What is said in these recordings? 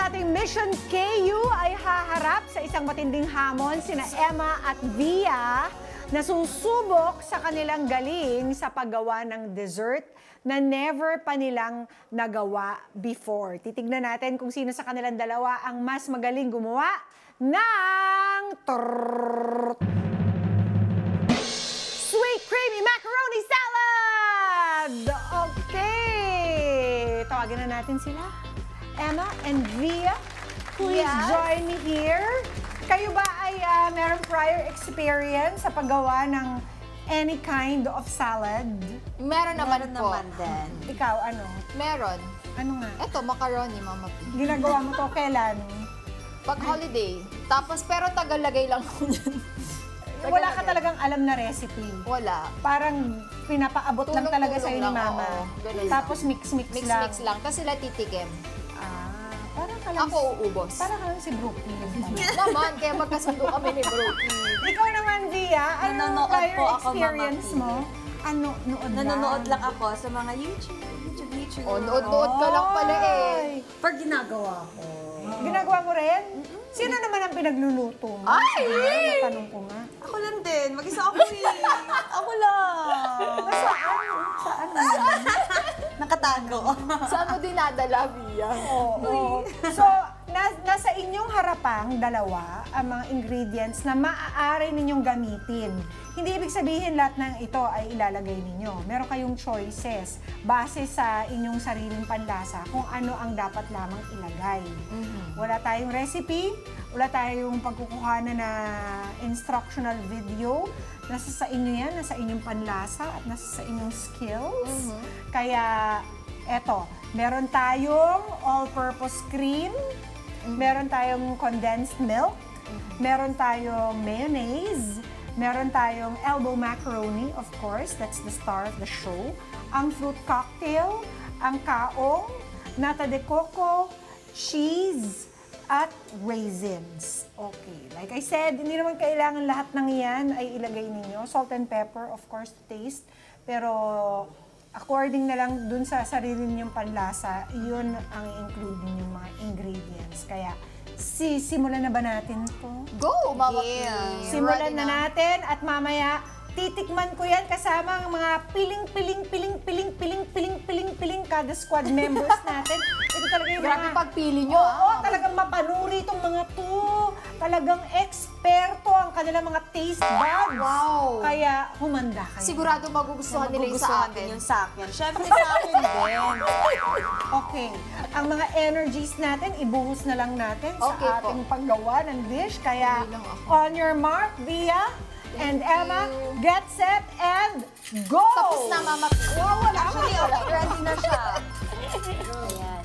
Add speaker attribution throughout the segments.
Speaker 1: sa ating Mission KU ay haharap sa isang matinding hamon sina Emma at Via na susubok sa kanilang galing sa paggawa ng dessert na never pa nilang nagawa before. Titignan natin kung sino sa kanilang dalawa ang mas magaling gumawa ng sweet creamy macaroni salad! Okay, tawagin na natin sila. Emma and Via, please join me here. Kayo ba ay meron prior experience sa paggawa ng any kind of salad?
Speaker 2: Meron naman po.
Speaker 1: Din. Ikaw, ano?
Speaker 2: Meron.
Speaker 1: Ano nga?
Speaker 2: Ito, macaroni, Mama P.
Speaker 1: Ginagawa mo to kailan?
Speaker 2: Pag holiday. Tapos, pero tagalagay lang ko yan.
Speaker 1: Wala ka talagang alam na recipe?
Speaker 2: Wala.
Speaker 1: Parang pinapaabot lang talaga sa'yo ni Mama. Tapos mix-mix lang.
Speaker 2: Mix-mix lang. Tapos sila titikim.
Speaker 1: Parang ka lang,
Speaker 2: ako uubos.
Speaker 1: Parang ka lang si Brookie.
Speaker 2: Naman, kaya magkasundo kami ni Brookie.
Speaker 1: Ikaw naman, Via, ano prior experience mo? Ano,
Speaker 3: Nanonood lang ako sa mga YouTube.
Speaker 2: Oh, nood-nood ka lang pala eh.
Speaker 3: Pag ginagawa ko.
Speaker 1: Ginagawa mo rin? Sino naman ang pinagluluto mo?
Speaker 3: Ay!
Speaker 1: Tanong ko nga.
Speaker 3: Ako lang din. Mag-isa ako eh. Ako lang.
Speaker 1: Saan?
Speaker 3: Nakatago.
Speaker 2: Saan mo dinadala, Via?
Speaker 1: Oo. So, nasa inyong harapang dalawa ang mga ingredients na maaari ninyong gamitin. Hindi ibig sabihin lahat ng ito ay ilalagay ninyo. Meron kayong choices base sa inyong sariling panlasa kung ano ang dapat lamang ilagay. Wala tayong recipe, wala tayong pagkukuhanan na instructional video. Nasa sa inyo yan, nasa inyong panlasa at nasa sa inyong skills. Kaya, eto, meron tayong all-purpose cream, meron tayong condensed milk, meron tayong mayonnaise, meron tayong elbow macaroni, of course, that's the star of the show, ang fruit cocktail, ang kaong, nata de coco, cheese, at raisins. Okay, like I said, hindi naman kailangan lahat ng yan ay ilagay ninyo. Salt and pepper, of course, to taste. Pero according na lang dun sa sarili ninyong panlasa, yun ang include ninyong mga ingredients. Kaya, simulan na ba natin to?
Speaker 2: Go, Mama P.
Speaker 1: Simulan na natin at mamaya titikman ko yan kasama ang mga piling kada squad members natin. Ito talaga yung
Speaker 2: Grabe
Speaker 1: mga
Speaker 2: pagpili nyo.
Speaker 1: Oo, talagang mapanuri itong mga to. Talagang eksperto ang kanilang mga taste buds.
Speaker 2: Wow.
Speaker 1: Kaya humanda kayo.
Speaker 2: Sigurado magugustuhan nila yung sa akin.
Speaker 3: Yung sa akin. Siyempre sa akin din.
Speaker 1: Okay. Ang mga energies natin, ibuhos na lang natin
Speaker 2: Okay
Speaker 1: sa ating paggawa ng dish. Kaya, on your mark, Via and Emma, get set and go!
Speaker 2: Tapos na, Mama P.
Speaker 1: Wow, wala
Speaker 3: Actually, ready na siya.
Speaker 2: Ayan.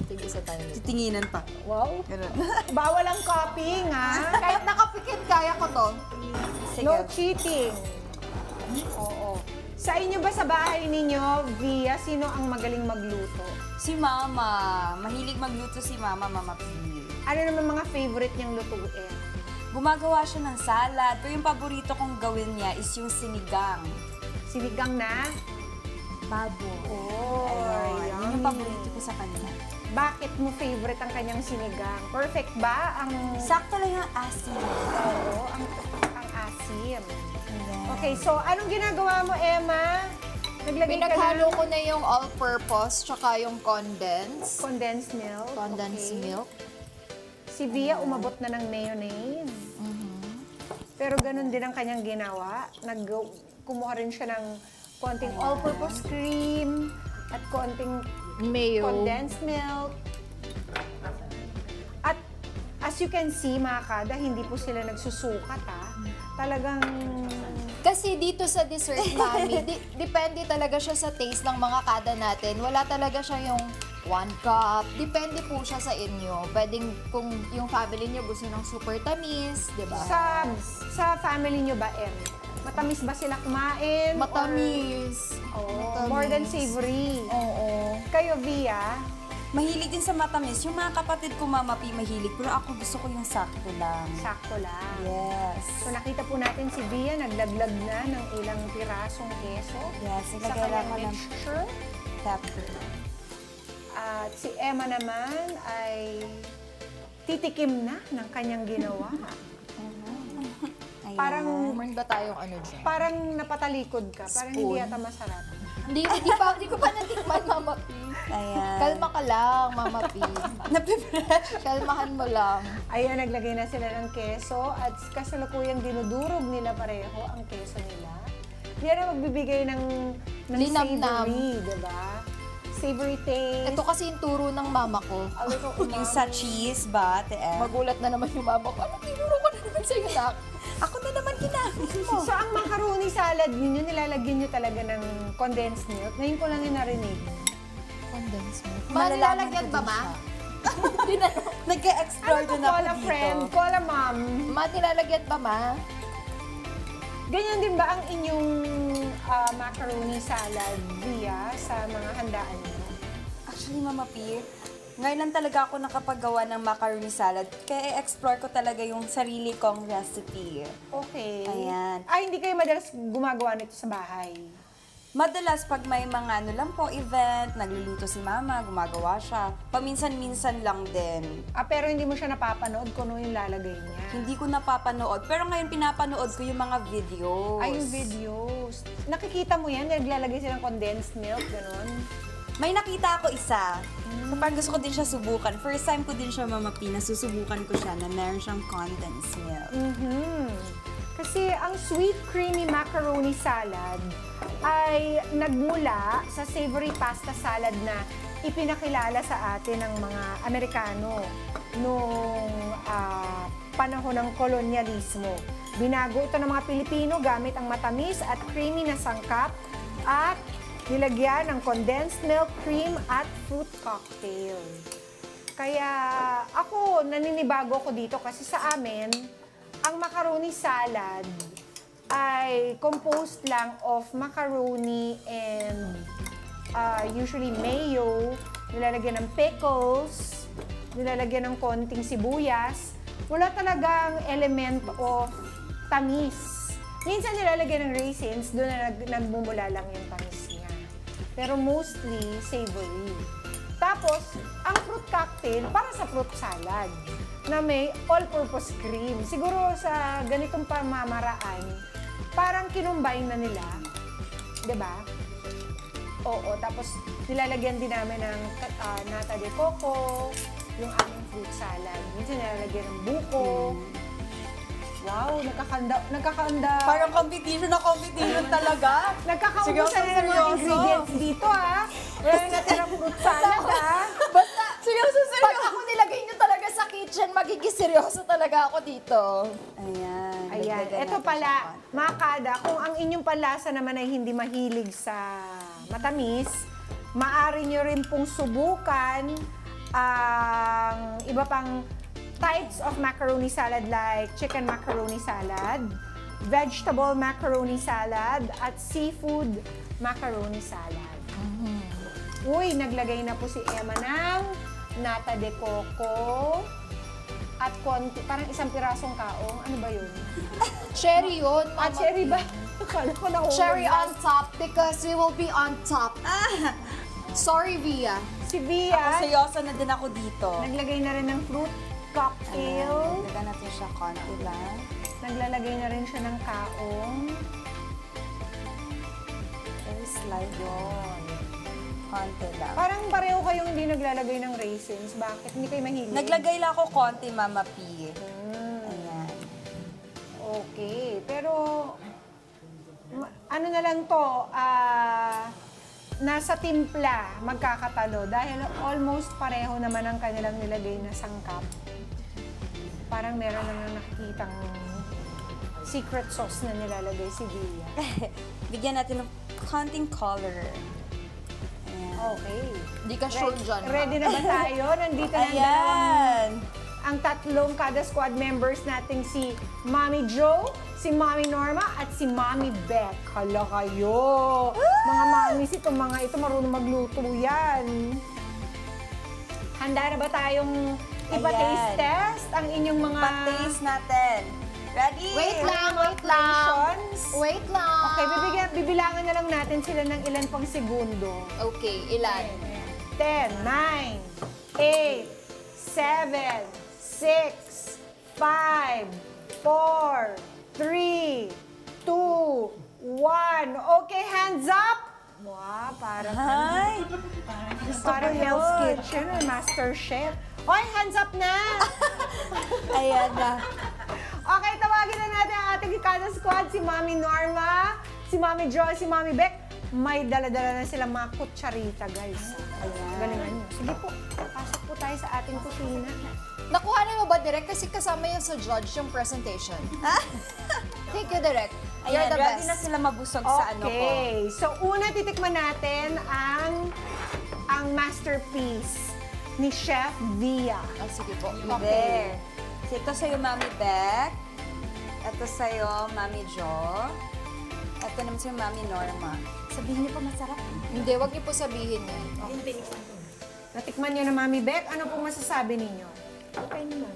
Speaker 2: Tig-isa tayo nito.
Speaker 3: Titinginan pa.
Speaker 1: Wow.
Speaker 3: Ganun.
Speaker 1: Bawal ang copying, ha?
Speaker 2: Kahit nakapikit, kaya ko to.
Speaker 1: No cheating. Oo. Sa inyo ba sa bahay ninyo, Via, sino ang magaling magluto?
Speaker 3: Si Mama. Mahilig magluto si Mama, Mama P.
Speaker 1: Ano naman mga favorite niyang lutuin?
Speaker 3: Gumagawa siya ng salad. Pero yung paborito kong gawin niya is yung sinigang.
Speaker 1: Sinigang na?
Speaker 3: Babo.
Speaker 1: Oh,
Speaker 3: Ayun. Yun yung paborito ko sa kanya.
Speaker 1: Bakit mo favorite ang kanyang sinigang? Perfect ba ang...
Speaker 3: Sakto lang yung asin.
Speaker 1: Oo, ang asim. Okay, so anong ginagawa mo, Emma? Naglagay ka
Speaker 2: Pinaghalo
Speaker 1: ng
Speaker 2: ko na yung all-purpose, tsaka yung condensed.
Speaker 1: condensed milk.
Speaker 2: Condensed
Speaker 1: Okay.
Speaker 2: milk.
Speaker 1: Si Via umabot na ng mayonnaise. Pero ganun din ang kanyang ginawa. Kumuha rin siya ng konting all-purpose cream at konting
Speaker 2: Mayo.
Speaker 1: condensed milk. At as you can see, mga kada, hindi po sila nagsusukat, ha. Talagang...
Speaker 2: Kasi dito sa dessert, Mami, depende talaga siya sa taste ng mga kada natin. Wala talaga siya yung 1 cup. Depende po siya sa inyo. Pwedeng kung yung family niyo gusto ng super tamis, di ba?
Speaker 1: Sa family nyo ba, Em? Matamis ba sila kumain?
Speaker 2: Matamis.
Speaker 1: Or, more than savory.
Speaker 2: Oo.
Speaker 1: Kayo, Via?
Speaker 3: Mahilig din sa matamis. Yung mga kapatid ko, Mama P, mahilig. Pero ako gusto ko yung sakto lang.
Speaker 1: Sakto lang.
Speaker 3: Yes.
Speaker 1: So nakita po natin si Via, naglaglag na ng ilang pirasong keso.
Speaker 3: Yes,
Speaker 1: Sa
Speaker 3: ilagay lang
Speaker 1: kanyang
Speaker 3: ko ng
Speaker 1: mixture.
Speaker 3: pepper.
Speaker 1: At si Emma naman ay titikim na ng kanyang ginawa.
Speaker 3: Ayan.
Speaker 2: Meron ba tayong ano dyan?
Speaker 1: Parang napatalikod ka. Parang
Speaker 2: Spoon.
Speaker 1: hindi yata masarap.
Speaker 2: Hindi ko pa natikman, Mama P.
Speaker 3: Ayan.
Speaker 2: Kalma ka lang, Mama P. Kalmahan mo lang.
Speaker 1: Ayan, naglagay na sila ng keso at kasalukuyang dinudurog nila pareho ang keso nila. Yan ang magbibigay ng
Speaker 2: Linamnam.
Speaker 1: savory, diba? Savory taste.
Speaker 2: Ito kasi yung turo ng mama ko.
Speaker 1: A little
Speaker 3: Yung sa cheese ba, ate Em?
Speaker 2: Magulat na naman yung mama ko. Ano tinuro ko na naman sa'yo, nak?
Speaker 3: Ako na naman ginamit mo.
Speaker 1: So, ang macaroni salad ninyo, nilalagyan nyo talaga ng condensed milk. Ngayon ko lang yung narinig.
Speaker 2: Condensed milk.
Speaker 3: Malalaman
Speaker 2: Nilalagyan
Speaker 3: ko
Speaker 2: ba,
Speaker 3: din
Speaker 2: ma?
Speaker 3: siya. Nag-explore
Speaker 1: Ano to,
Speaker 3: din ako
Speaker 1: call a
Speaker 3: dito.
Speaker 1: friend, call a mom.
Speaker 2: Ma, nilalagyan ba, ma?
Speaker 1: Ganyan din ba ang inyong macaroni salad via sa mga handaan nyo?
Speaker 3: Actually, Mama P, ngayon lang talaga ako nakapagawa ng macaroni salad. Kaya i-explore ko talaga yung sarili kong recipe.
Speaker 1: Okay.
Speaker 3: Ayan.
Speaker 1: Ay, hindi kayo madalas gumagawa nito sa bahay?
Speaker 3: Madalas pag may mga ano lang po, event, nagluluto si Mama, gumagawa siya. Paminsan-minsan lang din.
Speaker 1: Pero hindi mo siya napapanood kung ano yung lalagay niya.
Speaker 3: Hindi ko napapanood. Pero ngayon pinapanood ko yung mga videos.
Speaker 1: Ay, yung videos. Nakikita mo yan? Naglalagay silang condensed milk, gano'n?
Speaker 3: May nakita ako isa. So parang gusto ko din siya subukan. First time ko din siya, Mama P, nasusubukan ko siya na meron siyang condensed milk.
Speaker 1: Kasi ang sweet creamy macaroni salad ay nagmula sa savory pasta salad na ipinakilala sa atin ng mga Amerikano noong panahon ng kolonyalismo. Binago ito ng mga Pilipino gamit ang matamis at creamy na sangkap at nilagyan ng condensed milk cream at fruit cocktail. Kaya ako, naninibago ako dito kasi sa amin, ang macaroni salad ay composed lang of macaroni and usually mayo, nilalagyan ng pickles, nilalagyan ng konting sibuyas. Wala talagang element of tamis. Minsan nilalagyan ng raisins, doon na nagmumula lang yung tamis niya. Pero mostly savory. Tapos, ang fruit cocktail para sa fruit salad na may all-purpose cream. Siguro sa ganitong pamamaraan, parang kinumbine na nila. 'Di ba? Oo, tapos nilalagyan din namin ng nata de coco, yung aming fruit salad. Minsan nilalagyan ng buko. Wow, nagkakanda.
Speaker 3: Parang competition na competition talaga.
Speaker 1: Nagkakaubusan na ng mga
Speaker 3: seryoso.
Speaker 1: ingredients dito, ha? Wala na natirang fruit salad, ha?
Speaker 2: Basta, seryoso. Pag ako nilagay nyo talaga sa kitchen, magiging seryoso talaga ako dito.
Speaker 3: Ayan.
Speaker 1: Ayan,
Speaker 3: dagdagan
Speaker 1: eto
Speaker 3: natin
Speaker 1: pala,
Speaker 3: siya.
Speaker 1: mga kada, kung ang inyong panlasa naman ay hindi mahilig sa matamis, maaari nyo rin pong subukan ang iba pang types of macaroni salad like chicken macaroni salad, vegetable macaroni salad, at seafood macaroni salad. Uy, naglagay na po si Emma ng nata de coco at konti, parang isang pirasong kaong. Ano ba yun?
Speaker 2: Cherry yun, Mama
Speaker 1: Cherry
Speaker 2: P.
Speaker 1: ba? Akala ko na
Speaker 2: Cherry on top because we will be on top. Sorry, Via.
Speaker 1: Si
Speaker 3: Ako
Speaker 1: Via,
Speaker 3: seryoso na din ako dito.
Speaker 1: naglagay na rin ng fruit cocktail.
Speaker 3: Dagdagan natin siya konti lang.
Speaker 1: Naglalagay na rin siya ng kaong.
Speaker 3: Very slide yun. Konti lang.
Speaker 1: Parang pareho kayong hindi naglalagay ng raisins. Bakit? Hindi kayo mahilig?
Speaker 3: Naglagay lang ako konti, Mama P. Ayan.
Speaker 1: Okay. Pero, ano na lang to, nasa timpla magkakatalo dahil almost pareho naman ang kanilang nilagay na sangkap. Parang meron lang nakikitang secret sauce na nilalagay si Via.
Speaker 3: Bigyan natin ng konting color. Ayan.
Speaker 1: Okay.
Speaker 2: Hindi ka sure dyan, ha?
Speaker 1: Ready na ba tayo? Nandito na ang dalawang,
Speaker 3: Ayan.
Speaker 1: ang tatlong kada squad members nating si Mommy Jo, si Mommy Norma, at si Mommy Beck. Hala kayo! Mga mommies, itong mga ito marunong magluto yan. Handa na ba tayong ipa-taste
Speaker 3: Ayan.
Speaker 1: test ang inyong mga...
Speaker 3: Pa-taste natin. Ready?
Speaker 2: Wait lang.
Speaker 1: preparations?
Speaker 2: Wait lang.
Speaker 1: Okay, bibilangan na lang natin sila ng ilan pang segundo.
Speaker 2: Okay, ilan?
Speaker 1: 10, 9, 8, 7, 6, 5, 4, 3, 2, 1. Okay, hands up! Wow, parang
Speaker 3: Ay!
Speaker 1: parang Hell's Kitchen or Master Chef. Hoy, hands up na!
Speaker 3: Ayan na.
Speaker 1: Okay, tawagin na natin ang ating Ikada Squad, si Mami Norma, si Mami Jo, si Mami Beck. May dala-dala na silang mga kutsarita, guys. Ayan. Galingan nyo. Sige po, pasok po tayo sa ating kusina.
Speaker 2: Nakuha na mo ba, Direk? Kasi kasama yan sa judge yung presentation. Thank you, Direk. You're
Speaker 3: Ayan,
Speaker 2: the
Speaker 3: ready
Speaker 2: best.
Speaker 3: na sila mabusog sa ano ko.
Speaker 1: Okay, so una titikman natin ang masterpiece ni Chef Via.
Speaker 2: Ah, sige po.
Speaker 3: There. So, ito sa'yo, Mami Beck. Ito sa'yo, Mami Jo. Ito naman sa'yo, Mami Norma. Sabihin niyo pa masarap.
Speaker 2: Hindi, wag niyo po sabihin yan.
Speaker 1: Natikman nyo na Mami Beck, ano pong masasabi ninyo? Okay naman.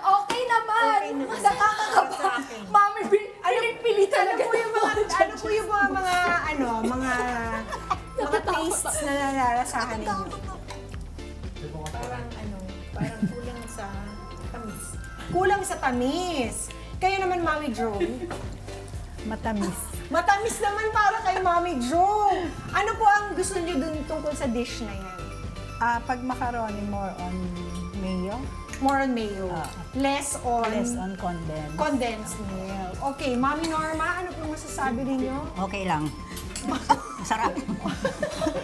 Speaker 2: Okay naman! Nakakakaba! Mami, pinipili talaga.
Speaker 1: Ano po yung mga tastes na nalalasahan ninyo?
Speaker 4: Parang kulang sa tamis.
Speaker 1: Kulang sa tamis. Kayo naman, Mami Jo.
Speaker 4: Matamis.
Speaker 1: Matamis naman para kay Mami Jo. Ano po ang gusto niyo dun tungkol sa dish na yan?
Speaker 4: Pag macaroni, more on mayo,
Speaker 1: More on mayo. Less on
Speaker 4: less on condensed.
Speaker 1: condensed milk. Okay, Mami Norma, ano po masasabi ninyo?
Speaker 5: Okay lang. Masarap.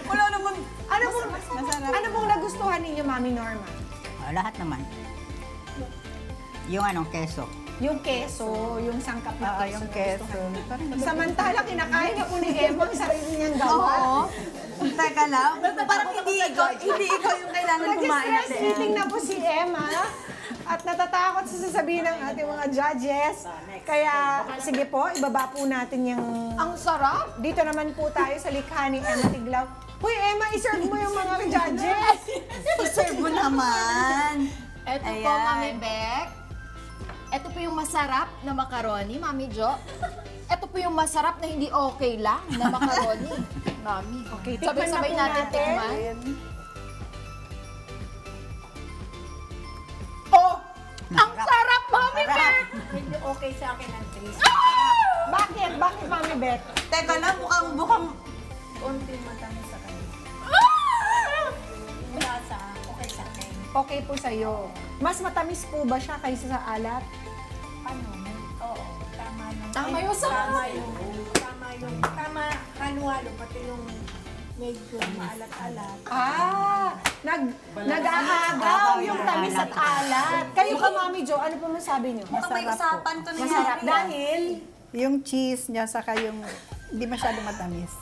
Speaker 1: Wala naman.
Speaker 4: Masarap.
Speaker 1: Ano pong nagustuhan ninyo, Mami Norma?
Speaker 5: Lahat naman. Yung keso.
Speaker 1: Yung keso, yung sangkap na keso.
Speaker 4: Yung
Speaker 1: na
Speaker 4: keso.
Speaker 1: gustuhan niyo.
Speaker 4: Parang
Speaker 1: Samantala, kinakain na po ni Emma ang sarili niyang gawa.
Speaker 3: Teka lang. Parang hindi ikaw yung kailangan kumain
Speaker 1: Nag-stress eating na po si Emma at natatakot sa sasabihin ng ating mga judges. Kaya, sige po, ibaba po natin yung...
Speaker 2: Ang sarap!
Speaker 1: Dito naman po tayo sa likha ni Emma Tiglaw. Uy, Emma, iserve mo yung mga judges!
Speaker 3: I-serve mo naman.
Speaker 2: Ito po,
Speaker 3: Ayan.
Speaker 2: Mami Beck. Ito po yung masarap na macaroni, Mami Jo. Ito po yung masarap na hindi okay lang na macaroni, Mami.
Speaker 1: Okay, tikman na
Speaker 2: Sabay-sabay
Speaker 1: po
Speaker 2: natin
Speaker 1: natin.
Speaker 2: tikman.
Speaker 1: Oh!
Speaker 2: Ang sarap, Mami Beck!
Speaker 4: Hindi okay sa akin ang taste.
Speaker 1: Bakit? Bakit, Mami Beth?
Speaker 3: Teka lang, mukhang
Speaker 4: Konti matamis sa kanila. Yung lasa, okay sa akin.
Speaker 1: Okay po sa'yo. Mas matamis po ba siya kaysa sa alat?
Speaker 4: Oo, tama lang.
Speaker 2: Tama yung sarap.
Speaker 4: Tama halo-halo, pati yung medyo maalat-alat.
Speaker 1: Nag-aagaw yung tamis at alat. Kayo ka, Mami Jo, ano po masabi niyo?
Speaker 3: may usapan to na
Speaker 1: Masarap
Speaker 3: yan.
Speaker 1: dahil...
Speaker 4: Yung cheese niya, saka yung hindi masyadong matamis.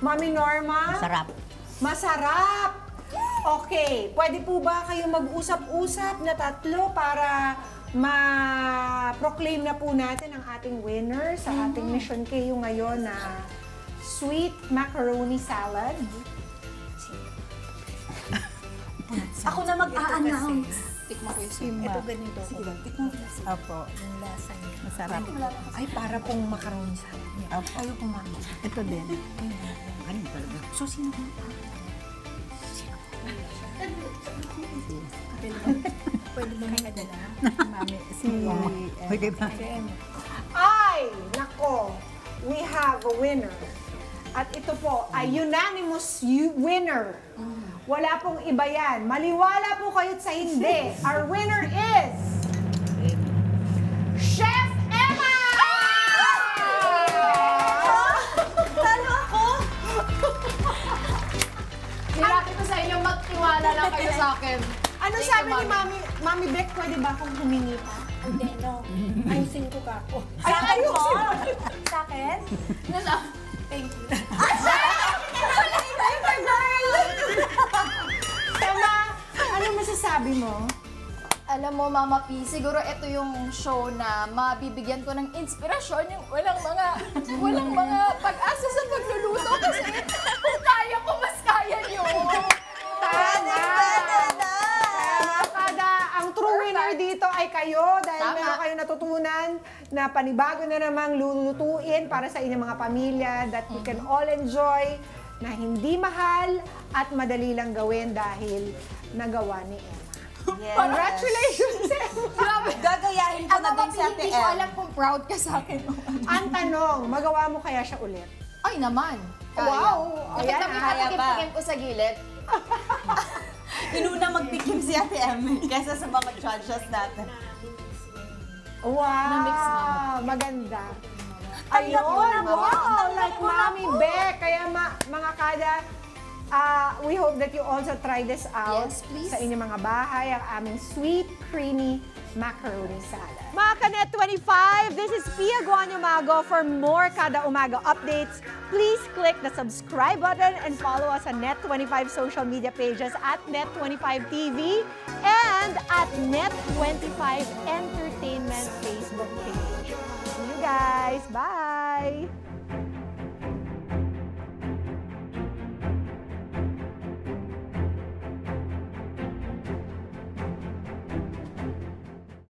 Speaker 1: Mami Norma?
Speaker 5: Masarap.
Speaker 1: Masarap! Okay, pwede po ba kayo mag-usap-usap na tatlo para ma-proclaim na po natin ang ating winner sa ating Mission KU ngayon na sweet macaroni salad?
Speaker 3: Ako na mag-a-announce.
Speaker 2: Tikman ko yung
Speaker 4: Sima. Ito ganito. Sige, tikman mo kasi Opo. yung lasa niya. Masarap.
Speaker 1: Ay, para pong macaroni salad.
Speaker 4: Opo.
Speaker 1: Ayaw po, Mami.
Speaker 4: Ito din.
Speaker 5: Ano talaga?
Speaker 1: So, sino po?
Speaker 4: Pwede ba may kadala? Mami, si...
Speaker 5: Pwede ba?
Speaker 1: Ay, nako, we have a winner. At ito po ay unanimous winner. Wala pong iba yan. Maliwala po kayo't sa hindi. Our winner is... Chef Emma!
Speaker 3: Talo ako!
Speaker 2: Hinati ko sa inyo, magtiwala lang kayo sa akin.
Speaker 1: Ano
Speaker 2: Thank
Speaker 1: sabi
Speaker 2: you,
Speaker 1: ni Mami Beck? Pwede ba akong humingi pa?
Speaker 4: Hindi, no. Ayusin ko ka ako.
Speaker 1: Ay, ayusin mo.
Speaker 3: Sa akin?
Speaker 4: Thank you.
Speaker 1: Tama. Ano masasabi mo?
Speaker 2: Alam mo, Mama P, siguro ito yung show na mabibigyan ko ng inspirasyon yung walang mga pag-asa sa pagluluto kasi kung kaya ko, mas kaya nyo.
Speaker 1: Tama. Kada ang true winner dito ay kayo dahil
Speaker 2: Tama.
Speaker 1: meron kayo natutunan na panibago na namang lulutuin para sa inyong mga pamilya that you can all enjoy na hindi mahal at madali lang gawin dahil nagawa ni Emma.
Speaker 3: Yes.
Speaker 1: Congratulations, Emma!
Speaker 3: Gagayahin ko na din si Ate
Speaker 2: Hindi ko
Speaker 3: Em.
Speaker 2: alam kung proud ka sa akin.
Speaker 1: Ang tanong, magawa mo kaya siya ulit?
Speaker 2: Ay naman. Kaya.
Speaker 1: Wow!
Speaker 2: Bakit
Speaker 1: Ayan,
Speaker 2: kami
Speaker 3: kaya ba?
Speaker 2: patikim-tikim ko sa gilid?
Speaker 3: Inuna magtikim si Ate Em kaysa sa mga judges natin.
Speaker 1: Wow!
Speaker 2: Na-mix naman.
Speaker 1: Maganda.
Speaker 3: Ay, naku,
Speaker 1: Ayun,
Speaker 3: naku,
Speaker 1: wow! Like
Speaker 3: naku,
Speaker 1: Mami
Speaker 3: naku.
Speaker 1: Beck. Kaya mga kada, we hope that you also try this out
Speaker 2: Yes, please.
Speaker 1: sa inyong mga bahay, ang aming sweet, creamy macaroni salad. Mga Kanet 25, this is Pia Guanyo Mago. For more Kada Umaga updates, please click the subscribe button and follow us on Net25 social media pages at Net25 TV and at Net25 Entertainment Facebook page. See you guys. Bye!